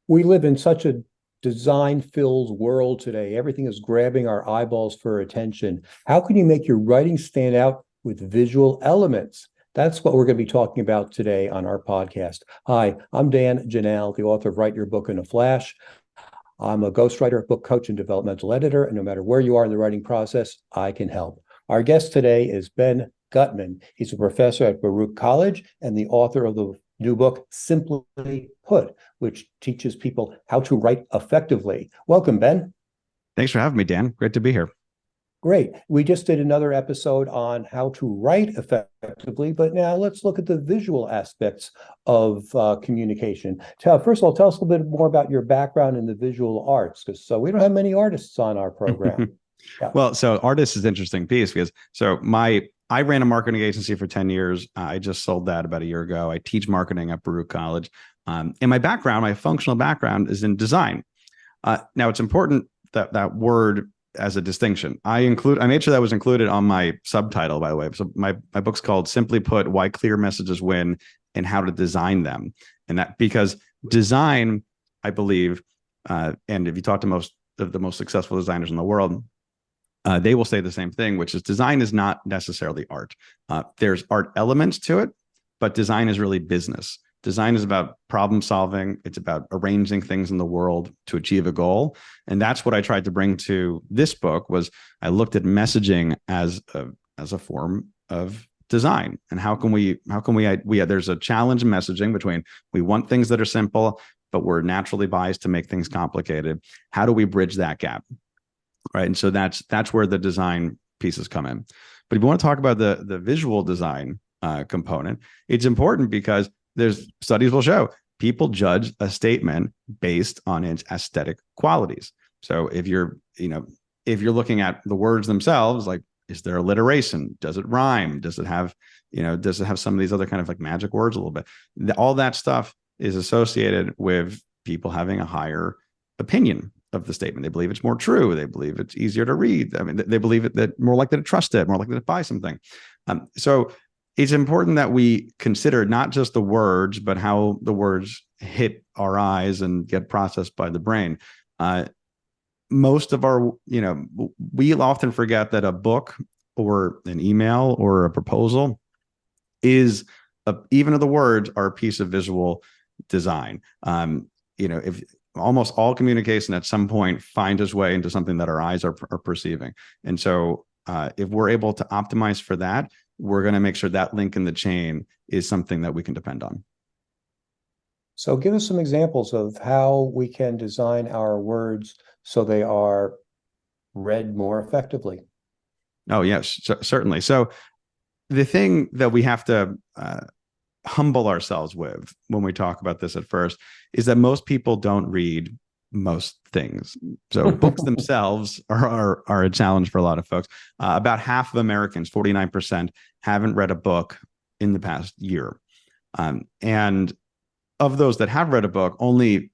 We live in such a design-filled world today. Everything is grabbing our eyeballs for attention. How can you make your writing stand out with visual elements? That's what we're going to be talking about today on our podcast. Hi, I'm Dan Janal, the author of Write Your Book in a Flash. I'm a ghostwriter, book coach, and developmental editor, and no matter where you are in the writing process, I can help. Our guest today is Ben Guttmann. He's a professor at Baruch College and the author of the new book, Simply Put, which teaches people how to write effectively. Welcome, Ben. Thanks for having me, Dan. Great to be here. Great. We just did another episode on how to write effectively, but now let's look at the visual aspects of communication. First of all, tell us a little bit more about your background in the visual arts, because we don't have many artists on our program. Yeah. Well, so artist is an interesting piece because I ran a marketing agency for 10 years. I just sold that about a year ago. I teach marketing at Baruch College. And my functional background is in design. Now it's important that word as a distinction. I made sure that was included on my subtitle, by the way. So my book's called Simply Put, Why Clear Messages Win and How to Design Them. And that because design, I believe, and if you talk to most of the most successful designers in the world, they will say the same thing, which is design is not necessarily art. There's art elements to it, but design is really business. Design is about problem solving. It's about arranging things in the world to achieve a goal. And that's what I tried to bring to this book was I looked at messaging as a form of design. And there's a challenge in messaging between we want things that are simple, but we're naturally biased to make things complicated. How do we bridge that gap? Right. And so that's where the design pieces come in. But if you want to talk about the visual design component, it's important because there's studies will show people judge a statement based on its aesthetic qualities. So if you're looking at the words themselves, like, is there alliteration? Does it rhyme? Does it have some of these other kind of like magic words a little bit? All that stuff is associated with people having a higher opinion of the statement. They believe it's more true. They believe it's easier to read. I mean, they believe it that more likely to trust it, more likely to buy something. So it's important that we consider not just the words, but how the words hit our eyes and get processed by the brain. Most of we often forget that a book or an email or a proposal even if the words are a piece of visual design. If almost all communication at some point finds its way into something that our eyes are perceiving. And so if we're able to optimize for that, we're going to make sure that link in the chain is something that we can depend on. So give us some examples of how we can design our words so they are read more effectively. Oh, yes, certainly. So the thing that we have to humble ourselves with when we talk about this at first is that most people don't read most things. So books themselves are a challenge for a lot of folks. About half of Americans, 49%, haven't read a book in the past year. And of those that have read a book, only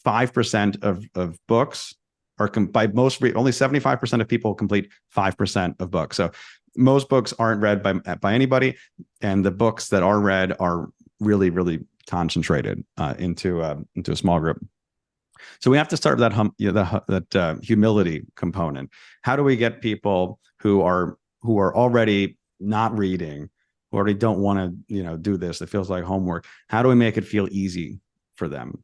5% of books are only 75% of people complete 5% of books. So most books aren't read by anybody. And the books that are read are really, really concentrated into a small group. So we have to start with that humility component. How do we get people who are already not reading, who already don't want to do this? It feels like homework. How do we make it feel easy for them?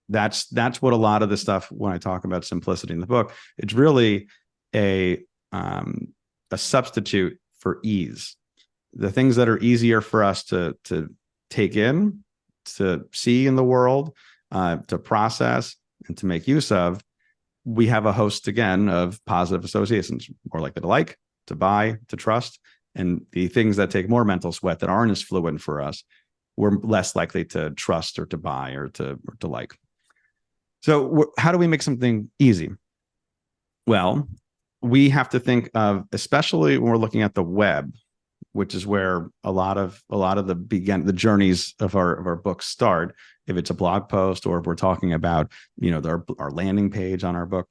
That's what a lot of the stuff when I talk about simplicity in the book, it's really a substitute for ease. The things that are easier for us to take in, to see in the world, to process and to make use of, we have a host again of positive associations, more likely to like, to buy, to trust. And the things that take more mental sweat that aren't as fluid for us, we're less likely to trust or to buy or to like. So how do we make something easy? Well, we have to think of, especially when we're looking at the web, which is where a lot of the journeys of our books start. If it's a blog post or if we're talking about, our landing page on our book,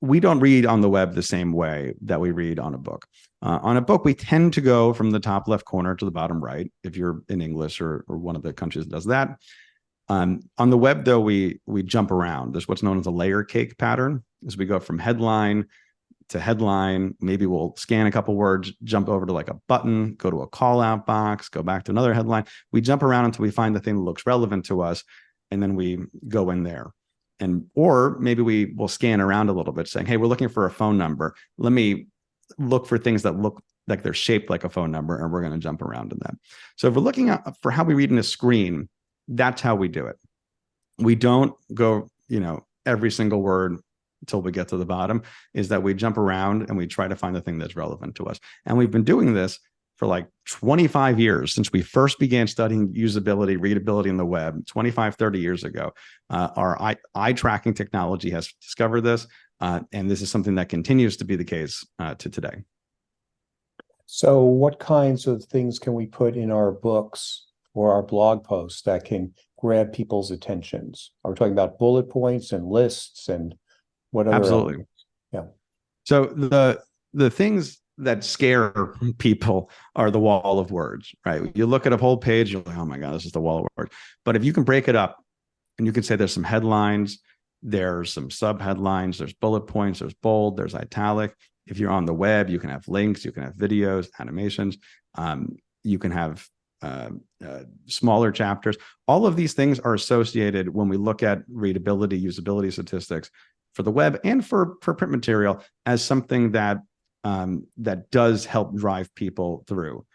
we don't read on the web the same way that we read on a book. On a book, we tend to go from the top left corner to the bottom right, if you're in English or one of the countries that does that. On the web, though, we jump around. There's what's known as a layer cake pattern, as we go from headline to headline. Maybe we'll scan a couple words, jump over to like a button, go to a call out box, go back to another headline. We jump around until we find the thing that looks relevant to us, and then we go in there. Or maybe we will scan around a little bit, saying, hey, we're looking for a phone number. Let me look for things that look like they're shaped like a phone number, and we're going to jump around in them. So if we're looking at for how we read in a screen, that's how we do it. We don't go, every single word until we get to the bottom. Is that we jump around and we try to find the thing that's relevant to us. And we've been doing this for like 25 years since we first began studying usability, readability in the web 25, 30 years ago. Our eye tracking technology has discovered this. And this is something that continues to be the case to today. So what kinds of things can we put in our books or our blog posts that can grab people's attentions? Are we talking about bullet points and lists and what other Absolutely. elements? Yeah. So the things that scare people are the wall of words, right? You look at a whole page, you're like, oh my God, this is the wall of words. But if you can break it up and you can say there's some headlines, there's some subheadlines, there's bullet points, there's bold, there's italic. If you're on the web, you can have links, you can have videos, animations, you can have smaller chapters. All of these things are associated when we look at readability, usability statistics for the web and for print material as something that that does help drive people through.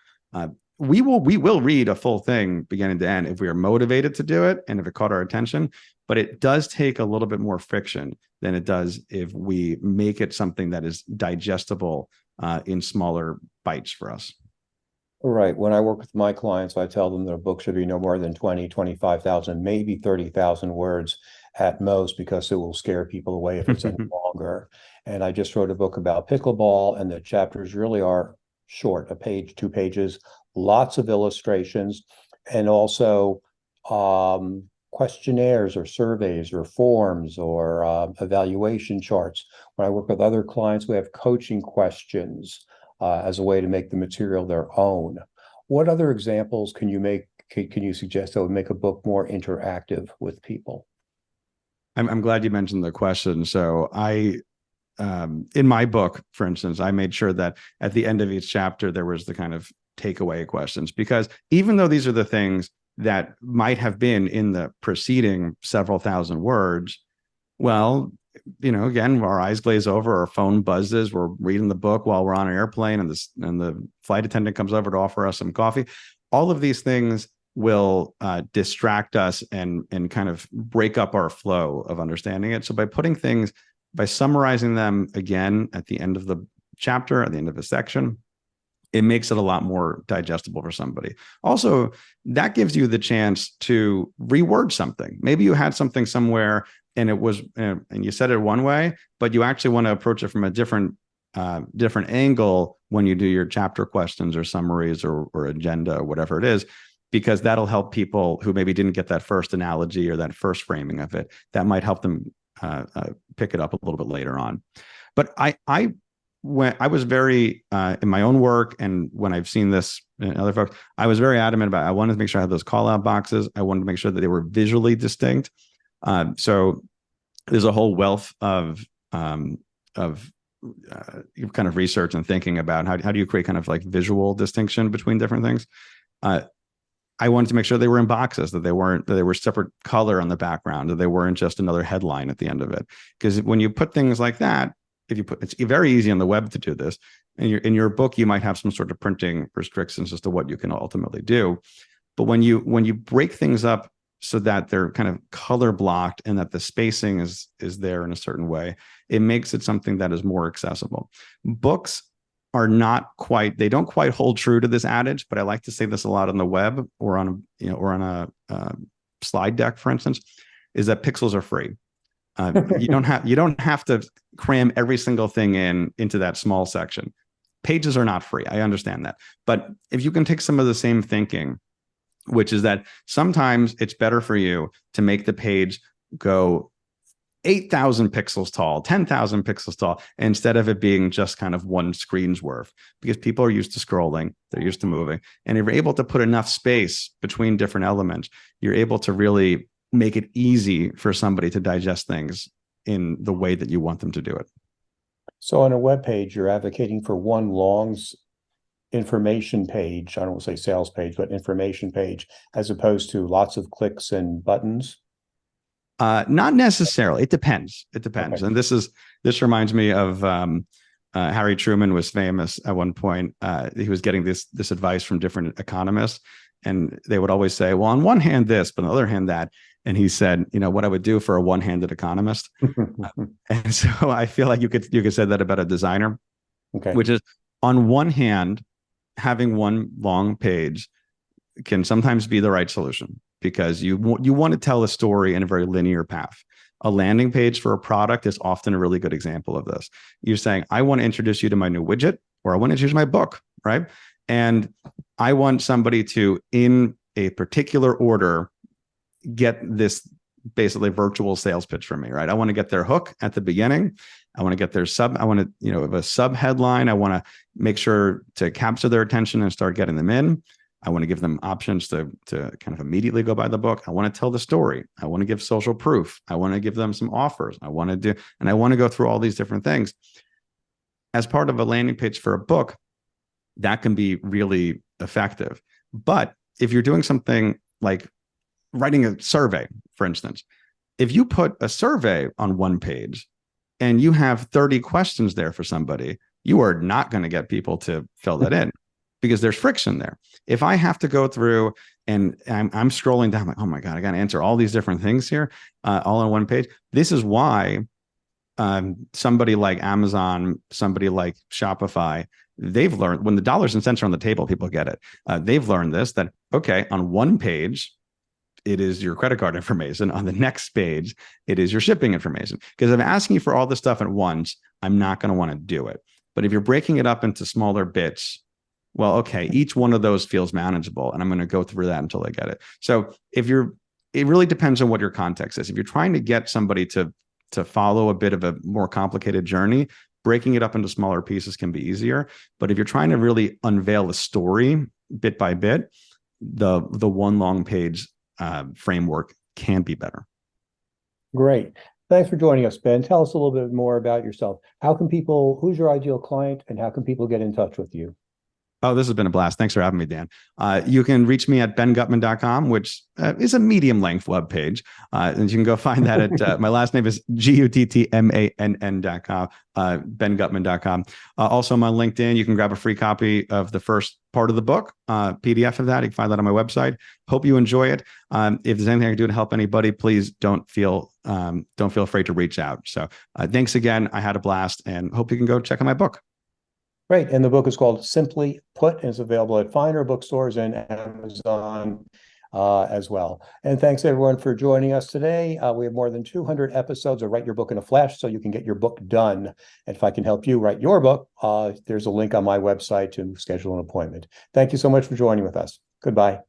We will read a full thing beginning to end if we are motivated to do it and if it caught our attention, but it does take a little bit more friction than it does if we make it something that is digestible in smaller bites for us. Right. When I work with my clients, I tell them their book should be no more than 20, 25,000, maybe 30,000 words at most, because it will scare people away if it's any longer. And I just wrote a book about pickleball, and the chapters really are short, a page, 2 pages, lots of illustrations, and also questionnaires or surveys or forms or evaluation charts. When I work with other clients, we have coaching questions as a way to make the material their own. What other examples can you suggest that would make a book more interactive with people? I'm glad you mentioned the question. So in my book, for instance, I made sure that at the end of each chapter, there was the kind of takeaway questions, because even though these are the things that might have been in the preceding several thousand words, well, again, our eyes glaze over, our phone buzzes, we're reading the book while we're on an airplane, and the flight attendant comes over to offer us some coffee. All of these things will distract us and kind of break up our flow of understanding it. So by summarizing them again at the end of the chapter, at the end of a section, it makes it a lot more digestible for somebody. Also, that gives you the chance to reword something. Maybe you had something somewhere and it was, and you said it one way, but you actually want to approach it from a different angle when you do your chapter questions or summaries or agenda or whatever it is, because that'll help people who maybe didn't get that first analogy or that first framing of it. That might help them pick it up a little bit later on. But when I was very in my own work, and when I've seen this in other folks, I was very adamant about, I wanted to make sure I had those call out boxes. I wanted to make sure that they were visually distinct. So there's a whole wealth of kind of research and thinking about how do you create kind of like visual distinction between different things. I wanted to make sure they were in boxes, that they were separate color on the background, that they weren't just another headline at the end of it. Because when you put things like that, it's very easy on the web to do this. In your book, you might have some sort of printing restrictions as to what you can ultimately do. But when you break things up so that they're kind of color blocked and that the spacing is there in a certain way, it makes it something that is more accessible. Books are they don't quite hold true to this adage, but I like to say this a lot on the web or on a slide deck, for instance, is that pixels are free. You don't have to cram every single thing into that small section. Pages are not free. I understand that. But if you can take some of the same thinking, which is that sometimes it's better for you to make the page go 8,000 pixels tall, 10,000 pixels tall, instead of it being just kind of one screen's worth, because people are used to scrolling, they're used to moving. And if you're able to put enough space between different elements, you're able to really make it easy for somebody to digest things in the way that you want them to do it. So on a web page, you're advocating for one long information page. I don't want to say sales page, but information page, as opposed to lots of clicks and buttons. Not necessarily. It depends. It depends. Okay. And this reminds me of Harry Truman was famous at one point. He was getting this advice from different economists, and they would always say, well, on one hand this, but on the other hand that. And he said, what I would do for a one-handed economist. And so I feel like you could say that about a designer, Okay. which is, on one hand, having one long page can sometimes be the right solution, because you want to tell a story in a very linear path. A landing page for a product is often a really good example of this. You're saying, I want to introduce you to my new widget, or I want to introduce my book, right? And I want somebody to, in a particular order, get this basically virtual sales pitch from me, right? I want to get their hook at the beginning. I want to get their I want to, have a sub headline. I want to make sure to capture their attention and start getting them in. I want to give them options to kind of immediately go buy the book. I want to tell the story. I want to give social proof. I want to give them some offers. I want to go through all these different things. As part of a landing page for a book, that can be really effective. But if you're doing something like writing a survey, for instance, if you put a survey on one page and you have 30 questions there for somebody, you are not going to get people to fill that in, because there's friction there. If I have to go through and I'm scrolling down, like, oh my God, I got to answer all these different things here, all on one page. This is why somebody like Amazon, somebody like Shopify, they've learned, when the dollars and cents are on the table, people get it. They've learned this, that, okay, on one page, it is your credit card information. On the next page, it is your shipping information. Because if I'm asking you for all this stuff at once, I'm not going to want to do it. But if you're breaking it up into smaller bits, well, okay, each one of those feels manageable, and I'm going to go through that until I get it. So it really depends on what your context is. If you're trying to get somebody to follow a bit of a more complicated journey, breaking it up into smaller pieces can be easier. But if you're trying to really unveil a story bit by bit, the one long page framework can be better. Great. Thanks for joining us, Ben. Tell us a little bit more about yourself. Who's your ideal client, and how can people get in touch with you? Oh, this has been a blast. Thanks for having me, Dan. You can reach me at benguttmann.com, which is a medium length web page. And you can go find that at my last name is guttmann.com, benguttmann.com. Also, I'm on LinkedIn. You can grab a free copy of the first part of the book, PDF of that. You can find that on my website. Hope you enjoy it. If there's anything I can do to help anybody, please don't feel afraid to reach out. So thanks again. I had a blast, and hope you can go check out my book. Great. And the book is called Simply Put, and it's available at finer bookstores and Amazon as well. And thanks everyone for joining us today. We have more than 200 episodes of Write Your Book in a Flash, so you can get your book done. And if I can help you write your book, there's a link on my website to schedule an appointment. Thank you so much for joining with us. Goodbye.